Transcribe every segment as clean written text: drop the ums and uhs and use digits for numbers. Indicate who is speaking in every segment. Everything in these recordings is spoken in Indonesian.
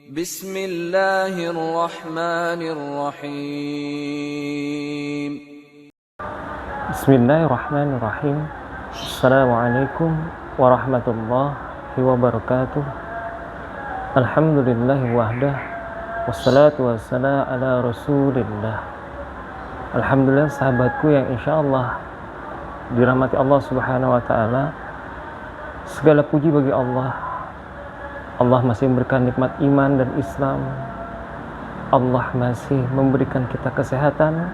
Speaker 1: Bismillahirrahmanirrahim.
Speaker 2: Bismillahirrahmanirrahim. Assalamualaikum warahmatullahi wabarakatuh. Alhamdulillahi wahdah. Wassalatu wassalamu ala rasulillah. Alhamdulillah sahabatku yang insyaallah dirahmati Allah subhanahu wa ta'ala. Segala puji bagi Allah. Allah masih memberikan nikmat iman dan Islam. Allah masih memberikan kita kesehatan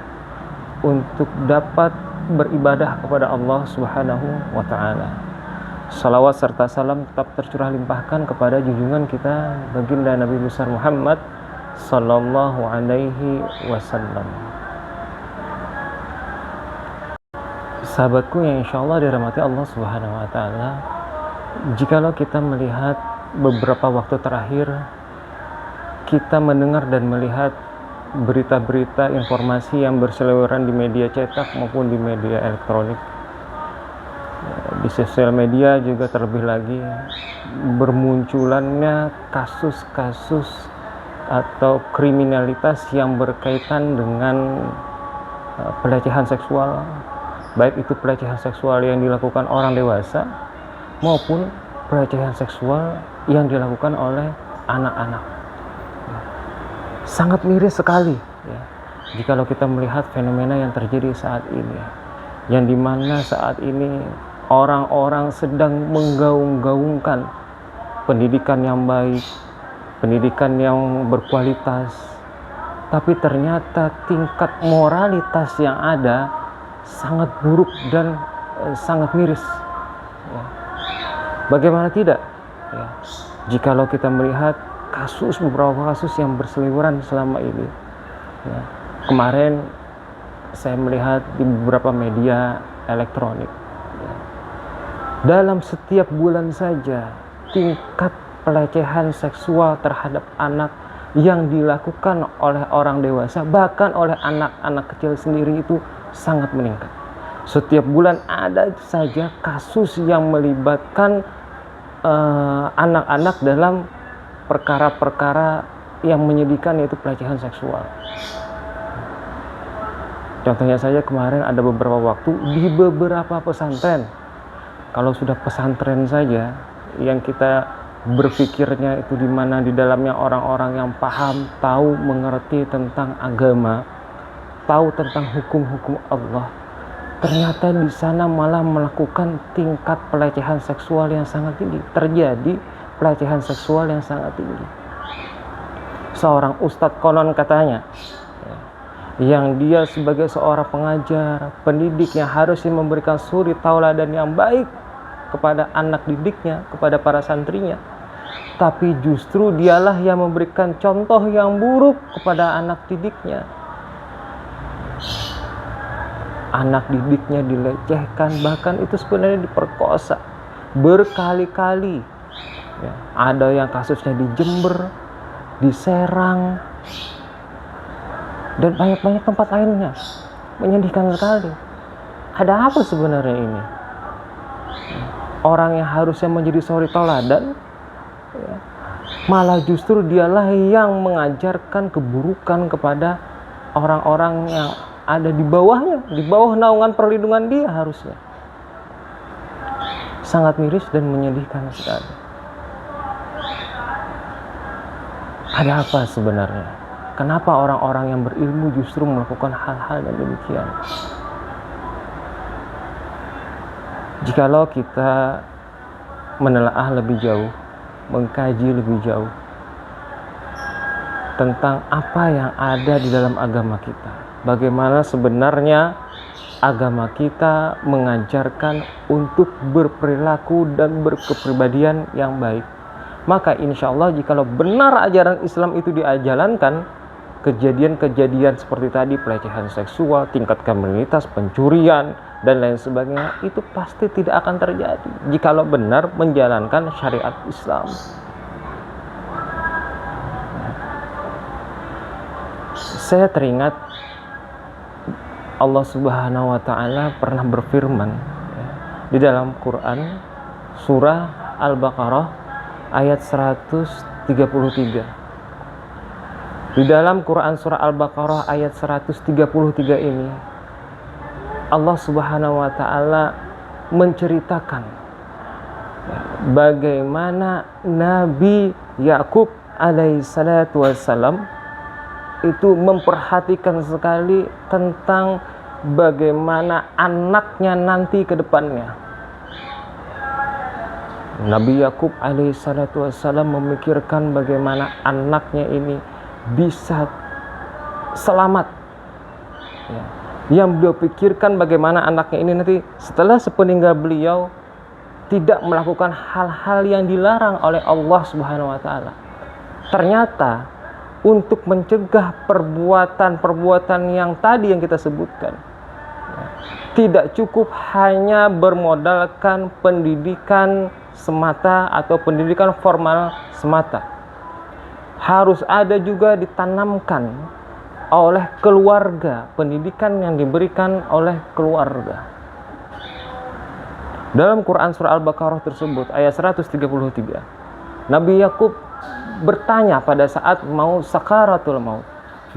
Speaker 2: untuk dapat beribadah kepada Allah subhanahu wa ta'ala. Salawat serta salam tetap tercurah limpahkan kepada junjungan kita baginda Nabi besar Muhammad sallallahu alaihi wasallam. Sahabatku yang insyaallah dirahmati Allah subhanahu wa ta'ala, jikalau kita melihat beberapa waktu terakhir, kita mendengar dan melihat berita-berita informasi yang berseliweran di media cetak maupun di media elektronik, di sosial media juga terlebih lagi bermunculannya kasus-kasus atau kriminalitas yang berkaitan dengan pelecehan seksual, baik itu pelecehan seksual yang dilakukan orang dewasa maupun pelecehan seksual yang dilakukan oleh anak-anak. Sangat miris sekali ya, jikalau kita melihat fenomena yang terjadi saat ini, yang dimana saat ini orang-orang sedang menggaung-gaungkan pendidikan yang baik, pendidikan yang berkualitas, tapi ternyata tingkat moralitas yang ada sangat buruk dan sangat miris ya. Bagaimana tidak ya, jikalau kita melihat beberapa kasus yang berseliweran selama ini ya. Kemarin saya melihat di beberapa media elektronik ya, dalam setiap bulan saja tingkat pelecehan seksual terhadap anak yang dilakukan oleh orang dewasa, bahkan oleh anak-anak kecil sendiri, itu sangat meningkat. Setiap bulan ada saja kasus yang melibatkan anak-anak dalam perkara-perkara yang menyedihkan, yaitu pelecehan seksual. Contohnya saja kemarin ada beberapa waktu di beberapa pesantren. Kalau sudah pesantren saja yang kita berpikirnya itu di mana di dalamnya orang-orang yang paham, tahu, mengerti tentang agama, tahu tentang hukum-hukum Allah, ternyata di sana malah melakukan tingkat pelecehan seksual yang sangat tinggi. Terjadi pelecehan seksual yang sangat tinggi. Seorang ustadz konon katanya, yang dia sebagai seorang pengajar, pendidik yang harusnya memberikan suri tauladan yang baik kepada anak didiknya, kepada para santrinya, tapi justru dialah yang memberikan contoh yang buruk kepada anak didiknya. Anak didiknya dilecehkan, bahkan itu sebenarnya diperkosa berkali-kali ya. Ada yang kasusnya di Jember, di Serang, dan banyak-banyak tempat lainnya. Menyedihkan sekali. Ada apa sebenarnya ini? Orang yang harusnya menjadi suri tauladan ya, malah justru dialah yang mengajarkan keburukan kepada orang-orang yang ada di bawahnya, di bawah naungan perlindungan dia harusnya. Sangat miris dan menyedihkan sekali. Ada apa sebenarnya? Kenapa orang-orang yang berilmu justru melakukan hal-hal yang demikian? Jikalau kita menelaah lebih jauh, mengkaji lebih jauh tentang apa yang ada di dalam agama kita, bagaimana sebenarnya agama kita mengajarkan untuk berperilaku dan berkepribadian yang baik, maka insya Allah jikalau benar ajaran Islam itu dijalankan, kejadian-kejadian seperti tadi, pelecehan seksual, tingkat kriminalitas, pencurian, dan lain sebagainya, itu pasti tidak akan terjadi jikalau benar menjalankan syariat Islam. Saya teringat Allah Subhanahu wa ta'ala pernah berfirman di dalam Quran surah Al-Baqarah ayat 133. Di dalam Quran surah Al-Baqarah ayat 133 ini, Allah Subhanahu wa taala menceritakan bagaimana Nabi Yakub alaihissalatu wassalam itu memperhatikan sekali tentang bagaimana anaknya nanti ke depannya. Nabi Yakub alaihissalatu wassalam memikirkan bagaimana anaknya ini bisa selamat. Ya. Yang beliau pikirkan bagaimana anaknya ini nanti setelah sepeninggal beliau tidak melakukan hal-hal yang dilarang oleh Allah Subhanahu wa taala. Ternyata untuk mencegah perbuatan-perbuatan yang tadi yang kita sebutkan, tidak cukup hanya bermodalkan pendidikan semata atau pendidikan formal semata. Harus ada juga ditanamkan oleh keluarga, pendidikan yang diberikan oleh keluarga. Dalam Quran surah Al-Baqarah tersebut ayat 133, Nabi Yakub bertanya pada saat mau sakaratul maut.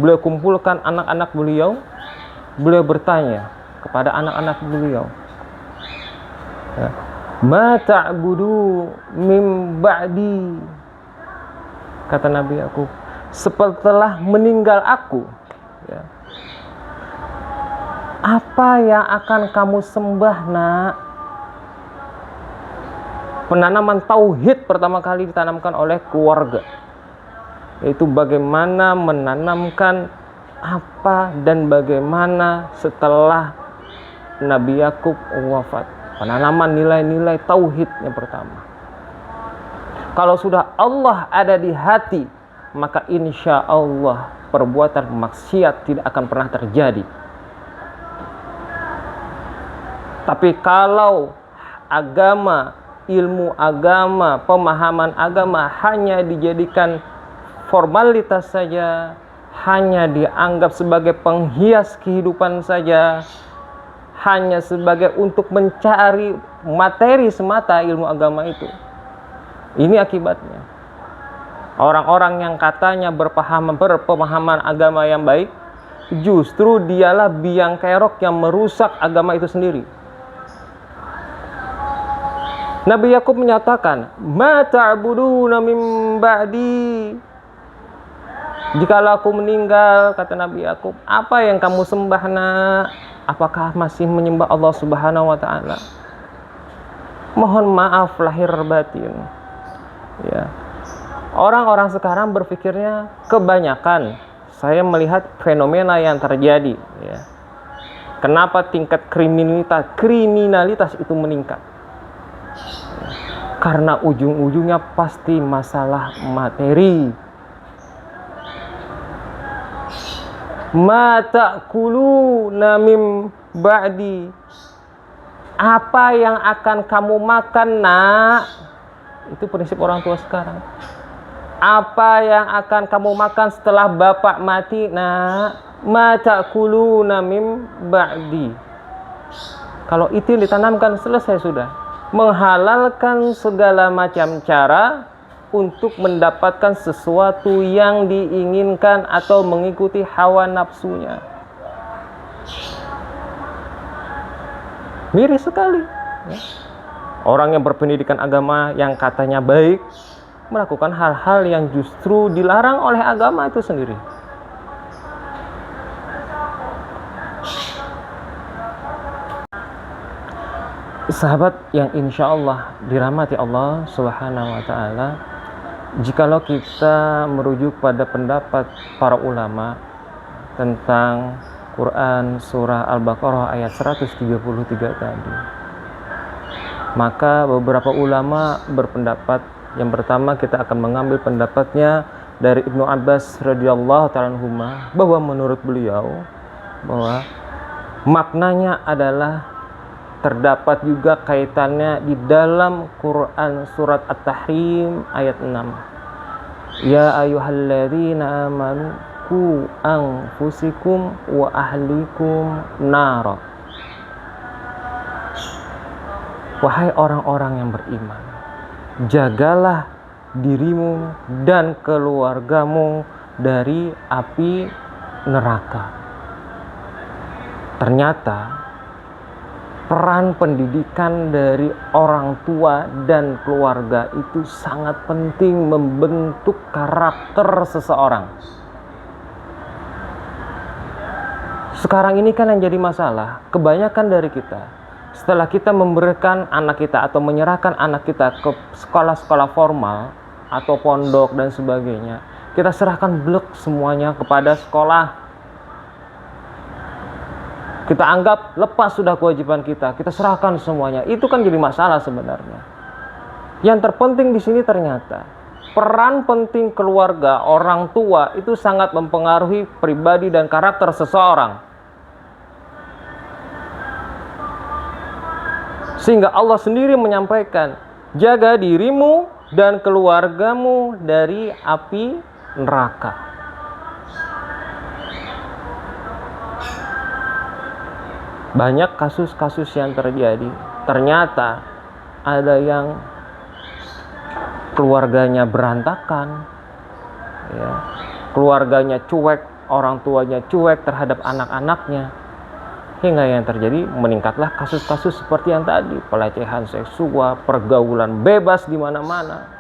Speaker 2: Beliau kumpulkan anak-anak beliau, beliau bertanya kepada anak-anak beliau, ma ta'budu min ba'di. Kata Nabi Yakub, setelah meninggal aku, ya, apa yang akan kamu sembah, nak? Penanaman tauhid pertama kali ditanamkan oleh keluarga, yaitu bagaimana menanamkan apa dan bagaimana setelah Nabi Yakub wafat. Penanaman nilai-nilai tauhid yang pertama. Kalau sudah Allah ada di hati, maka insya Allah perbuatan maksiat tidak akan pernah terjadi. Tapi kalau agama, ilmu agama, pemahaman agama hanya dijadikan formalitas saja, hanya dianggap sebagai penghias kehidupan saja, hanya sebagai untuk mencari materi semata ilmu agama itu. Ini akibatnya. Orang-orang yang katanya berpemahaman agama yang baik, justru dialah biang kerok yang merusak agama itu sendiri. Nabi Yakub menyatakan, ma ta'buduna min ba'di. Jikalau aku meninggal, kata Nabi Yakub, apa yang kamu sembah, nak? Apakah masih menyembah Allah Subhanahu wa taala? Mohon maaf lahir batin. Ya. Orang-orang sekarang berpikirnya kebanyakan, saya melihat fenomena yang terjadi, ya. Kenapa tingkat kriminalitas itu meningkat? Karena ujung-ujungnya pasti masalah materi. Ma ta'kuluna mim ba'di. Apa yang akan kamu makan, nak? Itu prinsip orang tua sekarang. Apa yang akan kamu makan setelah bapak mati, nak? Ma ta'kuluna mim ba'di. Kalau itu ditanamkan, selesai sudah. Menghalalkan segala macam cara untuk mendapatkan sesuatu yang diinginkan atau mengikuti hawa nafsunya. Miris sekali. Orang yang berpendidikan agama yang katanya baik melakukan hal-hal yang justru dilarang oleh agama itu sendiri. Sahabat yang insya Allah dirahmati Allah Subhanahu wa ta'ala, jikalau kita merujuk pada pendapat para ulama tentang Quran surah Al-Baqarah ayat 133 tadi, maka beberapa ulama berpendapat, yang pertama kita akan mengambil pendapatnya dari Ibnu Abbas radhiyallahu ta'ala anhuma, bahwa menurut beliau bahwa maknanya adalah terdapat juga kaitannya di dalam Quran surat At-Tahrim ayat 6. Ya ayyuhalladzina amanu qu anfusikum wa ahlikum nar. Wahai orang-orang yang beriman, jagalah dirimu dan keluargamu dari api neraka. Ternyata peran pendidikan dari orang tua dan keluarga itu sangat penting membentuk karakter seseorang. Sekarang ini kan yang jadi masalah, kebanyakan dari kita, setelah kita memberikan anak kita atau menyerahkan anak kita ke sekolah-sekolah formal atau pondok dan sebagainya, kita serahkan blek semuanya kepada sekolah. Kita anggap lepas sudah kewajiban kita serahkan semuanya. Itu kan jadi masalah sebenarnya. Yang terpenting di sini ternyata peran penting keluarga, orang tua itu sangat mempengaruhi pribadi dan karakter seseorang. Sehingga Allah sendiri menyampaikan, jaga dirimu dan keluargamu dari api neraka. Banyak kasus-kasus yang terjadi, ternyata ada yang keluarganya berantakan, ya, keluarganya cuek, orang tuanya cuek terhadap anak-anaknya, hingga yang terjadi meningkatlah kasus-kasus seperti yang tadi, pelecehan seksual, pergaulan bebas di mana-mana.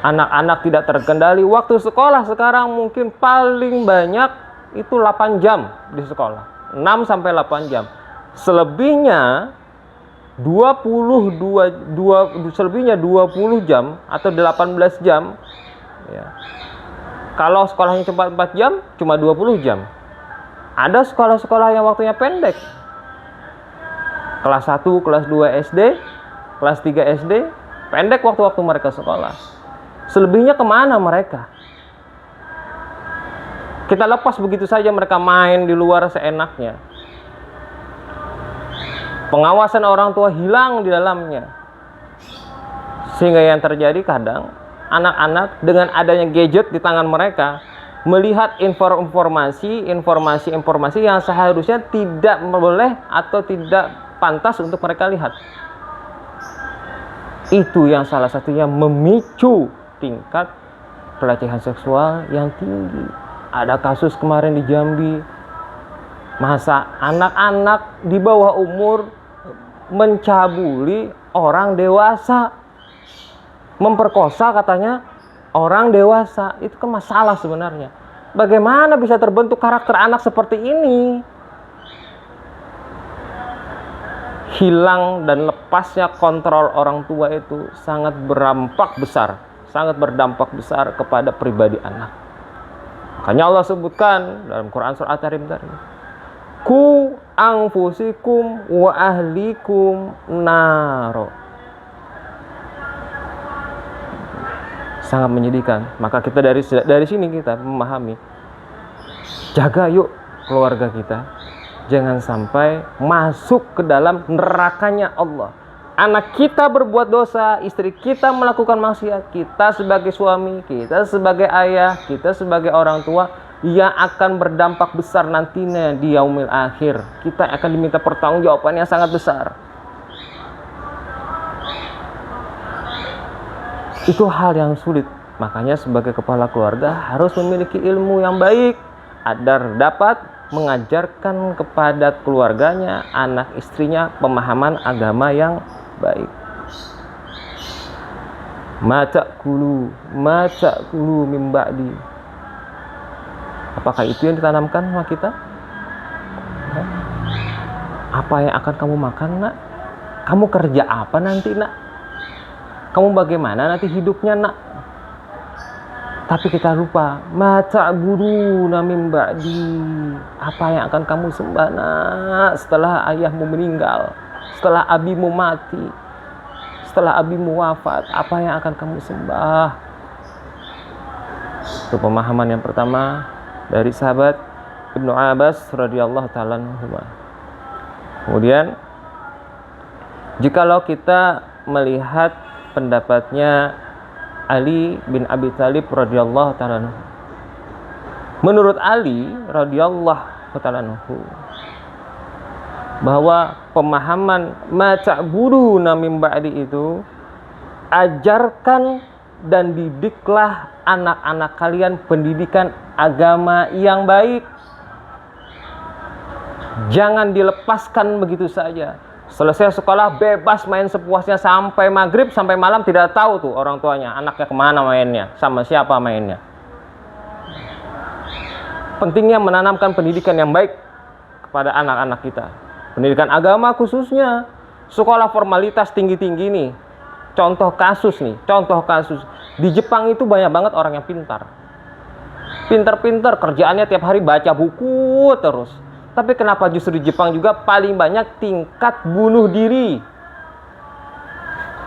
Speaker 2: Anak-anak tidak terkendali. Waktu sekolah sekarang mungkin paling banyak itu 8 jam di sekolah. 6 sampai 8 jam. Selebihnya 20 jam atau 18 jam. Ya. Kalau sekolahnya cuma 4 jam, cuma 20 jam. Ada sekolah-sekolah yang waktunya pendek. Kelas 1, kelas 2 SD, kelas 3 SD, pendek waktu-waktu mereka sekolah. Selebihnya kemana mereka? Kita lepas begitu saja mereka main di luar seenaknya. Pengawasan orang tua hilang di dalamnya. Sehingga yang terjadi kadang anak-anak dengan adanya gadget di tangan mereka melihat informasi yang seharusnya tidak boleh atau tidak pantas untuk mereka lihat. Itu yang salah satunya memicu tingkat pelecehan seksual yang tinggi. Ada kasus kemarin di Jambi, masa anak-anak di bawah umur mencabuli orang dewasa, memperkosa katanya orang dewasa. Itu kan masalah sebenarnya. Bagaimana bisa terbentuk karakter anak seperti ini? Hilang dan lepasnya kontrol orang tua itu sangat berdampak besar kepada pribadi anak. Makanya Allah sebutkan dalam Quran surah At-Tahrim tadi, ku anfusikum wa ahlikum naro. Sangat menyedihkan. Maka kita dari sini kita memahami, jaga yuk keluarga kita, jangan sampai masuk ke dalam nerakanya Allah. Anak kita berbuat dosa, istri kita melakukan maksiat, kita sebagai suami, kita sebagai ayah, kita sebagai orang tua yang akan berdampak besar nantinya di yaumil akhir. Kita akan diminta pertanggungjawaban yang sangat besar. Itu hal yang sulit. Makanya sebagai kepala keluarga harus memiliki ilmu yang baik agar dapat mengajarkan kepada keluarganya, anak istrinya pemahaman agama yang baik. Mata'kulu min ba'di. Apakah itu yang ditanamkan sama kita? Apa yang akan kamu makan, nak? Kamu kerja apa nanti, nak? Kamu bagaimana nanti hidupnya, nak? Tapi kita lupa, mata'buduna min ba'di. Apa yang akan kamu sembah, nak, setelah ayahmu meninggal, setelah abimu mati, setelah abimu wafat? Apa yang akan kamu sembah? Itu pemahaman yang pertama dari sahabat Ibnu Abbas radhiyallahu ta'ala anhu. Kemudian jikalau kita melihat pendapatnya Ali bin Abi Thalib radhiyallahu ta'ala anhu, menurut Ali radhiyallahu ta'ala anhu bahwa pemahaman mata'buduna min ba'di itu, ajarkan dan didiklah anak-anak kalian pendidikan agama yang baik. Jangan dilepaskan begitu saja. Selesai sekolah bebas main sepuasnya sampai maghrib, sampai malam, tidak tahu tuh orang tuanya anaknya kemana mainnya, sama siapa mainnya. Pentingnya menanamkan pendidikan yang baik kepada anak-anak kita. Pendidikan agama khususnya. Sekolah formalitas tinggi-tinggi nih. Contoh kasus. Di Jepang itu banyak banget orang yang pintar. Pintar-pintar, kerjaannya tiap hari baca buku terus. Tapi kenapa justru di Jepang juga paling banyak tingkat bunuh diri?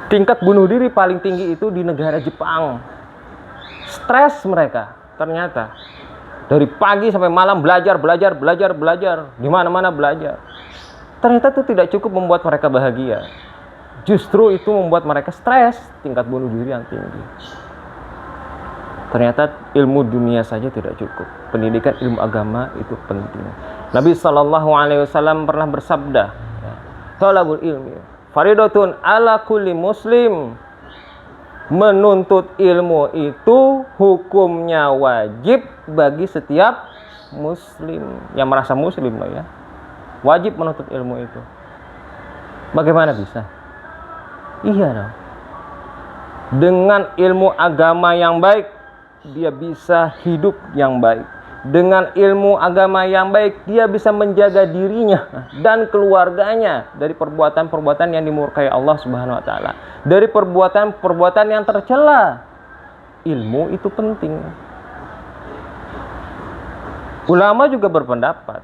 Speaker 2: Tingkat bunuh diri paling tinggi itu di negara Jepang. Stres mereka ternyata. Dari pagi sampai malam belajar. Di mana-mana belajar. Ternyata itu tidak cukup membuat mereka bahagia. Justru itu membuat mereka stres, tingkat bunuh diri yang tinggi. Ternyata ilmu dunia saja tidak cukup. Pendidikan ilmu agama itu penting. Nabi SAW pernah bersabda, "Thalabul ilmi faridatun ala kulli muslim." Menuntut ilmu itu hukumnya wajib bagi setiap muslim yang merasa muslim loh ya. Wajib menuntut ilmu itu. Bagaimana bisa? Iya dong. Dengan ilmu agama yang baik, dia bisa hidup yang baik. Dengan ilmu agama yang baik, dia bisa menjaga dirinya dan keluarganya dari perbuatan-perbuatan yang dimurkai Allah Subhanahu wa taala. Dari perbuatan-perbuatan yang tercela. Ilmu itu penting. Ulama juga berpendapat,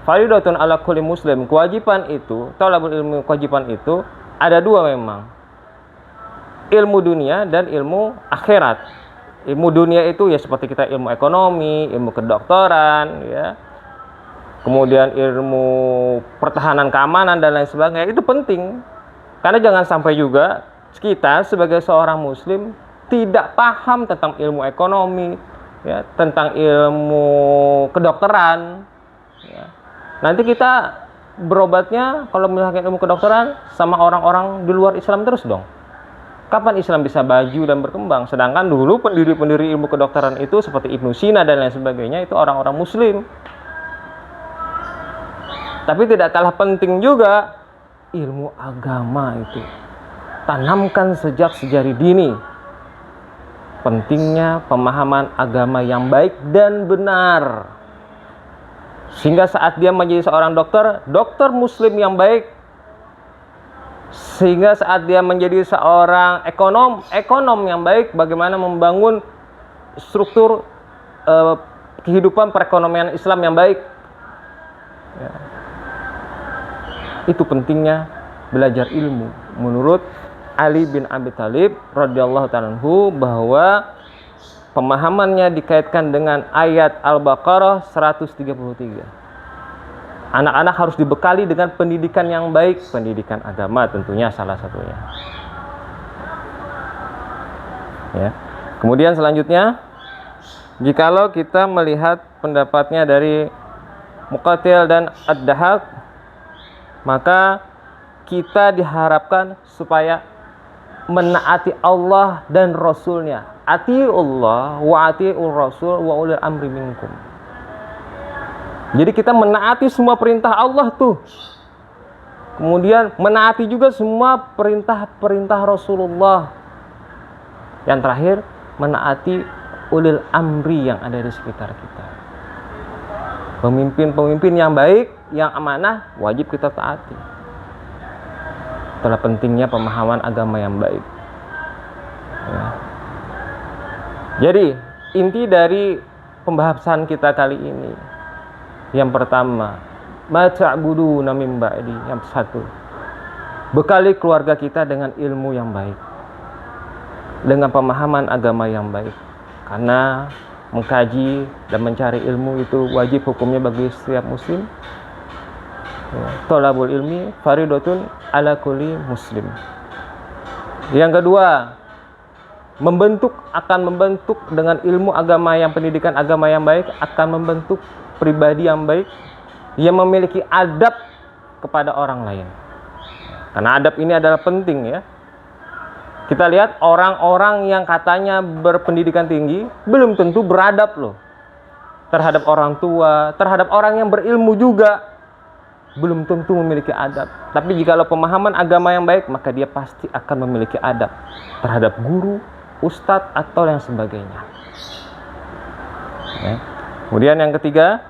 Speaker 2: faridatun ala kulli muslim, kewajiban itu, talabul ilmu, kewajiban itu ada dua memang. Ilmu dunia dan ilmu akhirat. Ilmu dunia itu ya seperti kita ilmu ekonomi, ilmu kedokteran, ya. Kemudian ilmu pertahanan keamanan dan lain sebagainya, itu penting. Karena jangan sampai juga kita sebagai seorang muslim tidak paham tentang ilmu ekonomi, ya, tentang ilmu kedokteran, ya. Nanti kita berobatnya kalau misalkan ilmu kedokteran sama orang-orang di luar Islam terus dong. Kapan Islam bisa maju dan berkembang? Sedangkan dulu pendiri-pendiri ilmu kedokteran itu seperti Ibnu Sina dan lain sebagainya itu orang-orang muslim. Tapi tidak kalah penting juga ilmu agama itu. Tanamkan sejak sejari dini. Pentingnya pemahaman agama yang baik dan benar. Sehingga saat dia menjadi seorang dokter muslim yang baik. Sehingga saat dia menjadi seorang ekonom yang baik, bagaimana membangun struktur kehidupan perekonomian Islam yang baik. Ya. Itu pentingnya belajar ilmu. Menurut Ali bin Abi Thalib radhiyallahu ta'ala anhu, bahwa pemahamannya dikaitkan dengan ayat Al-Baqarah 133. Anak-anak harus dibekali dengan pendidikan yang baik, pendidikan agama tentunya salah satunya. Ya. Kemudian selanjutnya, jikalau kita melihat pendapatnya dari Muqatil dan Ad-Dahhak, maka kita diharapkan supaya menaati Allah dan Rasulnya. Atiullah wa atiur Rasul wa ulil amri minkum. Jadi kita menaati semua perintah Allah tuh. Kemudian menaati juga semua perintah-perintah Rasulullah. Yang terakhir, menaati ulil amri yang ada di sekitar kita. Pemimpin-pemimpin yang baik, yang amanah, wajib kita taati. Itulah pentingnya pemahaman agama yang baik. Ya. Jadi, inti dari pembahasan kita kali ini, yang pertama, mata'buduna min ba'di. Yang satu, bekali keluarga kita dengan ilmu yang baik, dengan pemahaman agama yang baik. Karena mengkaji dan mencari ilmu itu wajib hukumnya bagi setiap muslim. Thalabul ilmi faridatun ala kulli muslim. Yang kedua, akan membentuk dengan ilmu agama yang pendidikan agama yang baik, akan membentuk pribadi yang baik yang memiliki adab kepada orang lain. Karena adab ini adalah penting ya. Kita lihat orang-orang yang katanya berpendidikan tinggi belum tentu beradab loh. Terhadap orang tua, terhadap orang yang berilmu juga belum tentu memiliki adab. Tapi jikalau pemahaman agama yang baik, maka dia pasti akan memiliki adab terhadap guru, ustadz, atau yang sebagainya. Ya. Kemudian yang ketiga,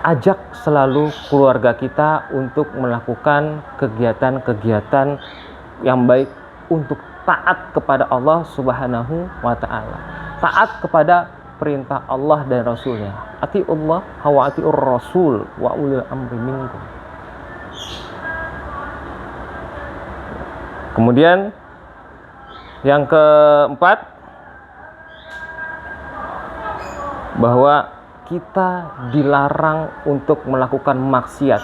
Speaker 2: ajak selalu keluarga kita untuk melakukan kegiatan-kegiatan yang baik untuk taat kepada Allah Subhanahu wa ta'ala. Taat kepada perintah Allah dan Rasulnya. Atiullah wa atiur Rasul wa ulil amri minkum. Kemudian yang keempat, bahwa kita dilarang untuk melakukan maksiat.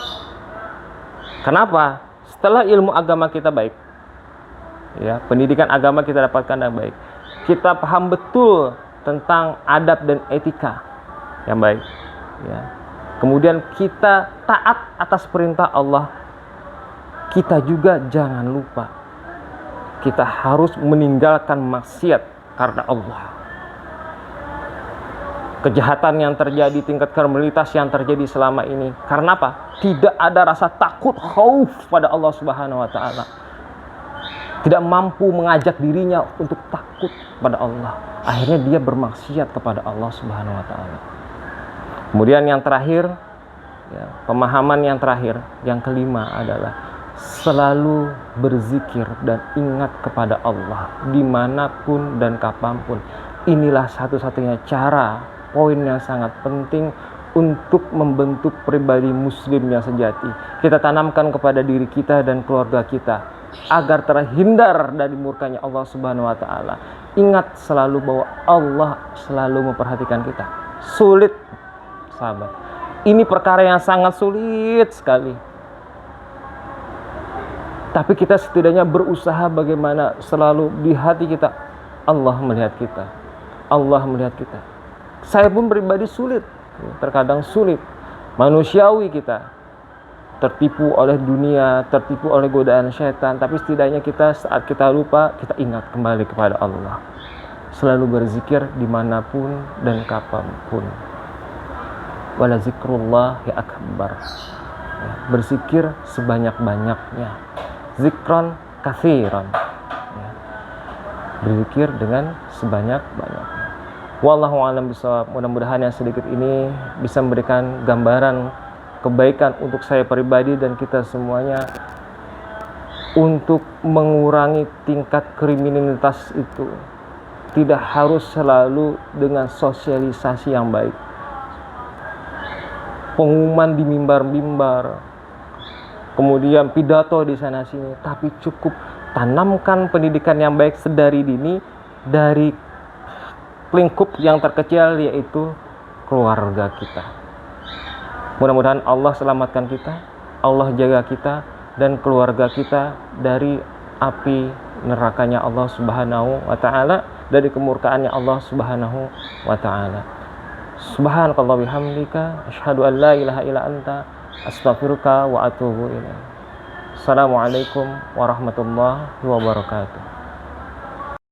Speaker 2: Kenapa? Setelah ilmu agama kita baik, ya, pendidikan agama kita dapatkan yang baik, kita paham betul tentang adab dan etika yang baik, ya. Kemudian kita taat atas perintah Allah. Kita juga jangan lupa, kita harus meninggalkan maksiat karena Allah. Kejahatan yang terjadi, tingkat kriminalitas yang terjadi selama ini, karena apa? Tidak ada rasa takut, khauf pada Allah Subhanahu wa ta'ala. Tidak mampu mengajak dirinya untuk takut pada Allah. Akhirnya dia bermaksiat kepada Allah Subhanahu wa ta'ala. Kemudian yang terakhir, ya, pemahaman yang terakhir, yang kelima adalah selalu berzikir dan ingat kepada Allah dimanapun dan kapanpun. Inilah satu-satunya cara, poin yang sangat penting untuk membentuk pribadi muslim yang sejati. Kita tanamkan kepada diri kita dan keluarga kita agar terhindar dari murkanya Allah Subhanahu wa ta'ala. Ingat selalu bahwa Allah selalu memperhatikan kita. Sulit, sahabat. Ini perkara yang sangat sulit sekali. Tapi kita setidaknya berusaha bagaimana selalu di hati kita Allah melihat kita. Allah melihat kita. Saya pun pribadi sulit, terkadang sulit. Manusiawi kita tertipu oleh dunia, tertipu oleh godaan syaitan. Tapi setidaknya kita saat kita lupa, kita ingat kembali kepada Allah. Selalu berzikir dimanapun dan kapanpun. Wala zikrullah ya akbar. Berzikir sebanyak-banyaknya. Zikron kathiran. Berzikir dengan sebanyak-banyaknya. Wallahu a'lam bishawab. Mudah-mudahan yang sedikit ini bisa memberikan gambaran kebaikan untuk saya pribadi dan kita semuanya untuk mengurangi tingkat kriminalitas itu. Tidak harus selalu dengan sosialisasi yang baik, pengumuman di mimbar-mimbar, kemudian pidato di sana sini, tapi cukup tanamkan pendidikan yang baik sedari dini dari lingkup yang terkecil, yaitu keluarga kita. Mudah-mudahan Allah selamatkan kita, Allah jaga kita dan keluarga kita dari api nerakanya Allah Subhanahu wa ta'ala, dari kemurkaannya Allah Subhanahu wa ta'ala. Subhanakallah bihamdika asyhadu an la ilaha illa anta astaghfiruka wa atubu ilaik. Assalamualaikum warahmatullahi wabarakatuh.